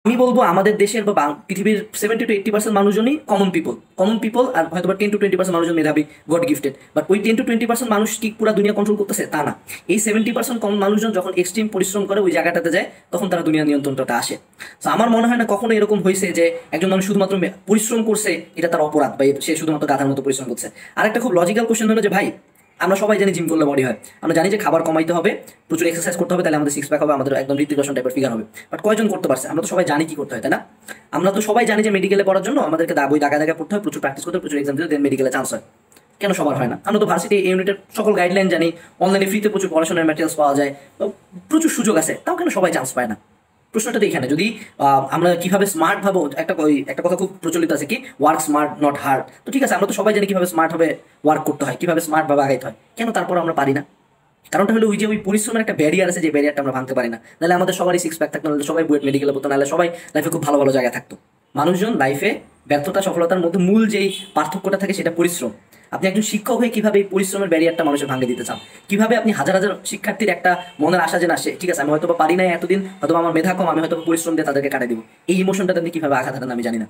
আমি বলবো আমাদের দেশের বা পৃথিবীর 70 to 80% মানুষজনই কমন পিপল আর হয়তো 10 to 20% মানুষজন মেধাবী, গড গিফটেড। বাট ওই 10 to 20% মানুষ কি পুরো দুনিয়া কন্ট্রোল করতেছে তা না। এই 70% কমন মানুষজন যখন এক্সট্রিম পরিশ্রম করে ওই জায়গাটাতে যায়, তখন তারা দুনিয়া নিয়ন্ত্রণটা আসে। তো আমার মনে হয় না কখনো এরকম হয়েছে যে একজন মানুষ শুধুমাত্র পরিশ্রম করছে এটা তার অপরাধ, বা সে শুধুমাত্র গাধার মতো পরিশ্রম করছে। আর একটা খুব লজিক্যাল কোশ্চেন হলো যে ভাই, আমরা সবাই জানি জিম করলে বডি হয়, আমরা জানি যে খাবার কমাইতে হবে, প্রচুর এক্সারসাইজ করতে হবে, তাহলে আমাদের সিক্স প্যাক হবে, আমাদের একদম হৃতিক রোশন টাইপের ফিগার হবে। বাট কয়জন করতে পারছে? আমরা তো সবাই জানি কি করতে হয়, তাই না? আমরা তো সবাই জানি যে মেডিকেলে পড়ার জন্য আমাদেরকে বই দাগা দাগা পড়তে হয়, প্রচুর প্র্যাকটিস করতে হয়, প্রচুর এক্সাম দিতে, দেন মেডিকেলে চান্স হয়। কেন সবার হয় না? আমরা তো ভার্সিটি ইউনিটের সকল গাইডলাইন জানি, অনলাইনে ফ্রিতে প্রচুর পড়াশোনার ম্যাটেরিয়ালস পাওয়া যায়, তো প্রচুর সুযোগ আছে, তাও কেন সবাই চান্স পায় না? প্রশ্নটা তো এখানে। যদি আমরা কিভাবে স্মার্ট ভাবো, একটা কথা খুব প্রচলিত আছে কি, ওয়ার্ক স্মার্ট নট হার্ড। তো ঠিক আছে, আমরা তো সবাই জানি কিভাবে স্মার্ট ভাবে ওয়ার্ক করতে হয়, কিভাবে স্মার্ট ভাবে আগাইতে হয়, কেন তারপর আমরা পারি না? কারণটা হলো ওই যে ওই পরিশ্রমের একটা ব্যারিয়ার আছে, যে ব্যারিয়ারটা আমরা ভাঙতে পারি না। নাহলে আমাদের সবারই সিক্স প্যাক থাকতো, নাহলে সবাই বুয়েট মেডিকেলে পড়তো, নাহলে সবাই লাইফে খুব ভালো ভালো জায়গায় থাকতো। মানুষজন লাইফে ব্যর্থতা সফলতার মধ্যে মূল যেই পার্থক্যটা থাকে সেটা পরিশ্রম। আপনি একজন শিক্ষক হয়ে কিভাবে এই পরিশ্রমের ব্যারিয়ারটা মানুষের ভাঙে দিতে চান? কিভাবে আপনি হাজার হাজার শিক্ষার্থীর একটা মনের আশা যে না সে ঠিক আছে, আমি হয়তো পারি না এতদিন, হয়তো আমার মেধা কম, আমি হয়তো পরিশ্রম দিয়ে তাদেরকে কাটাই দিব, এই ইমোশনটাতে আপনি কিভাবে আঘাত হাতেন আমি জানি না।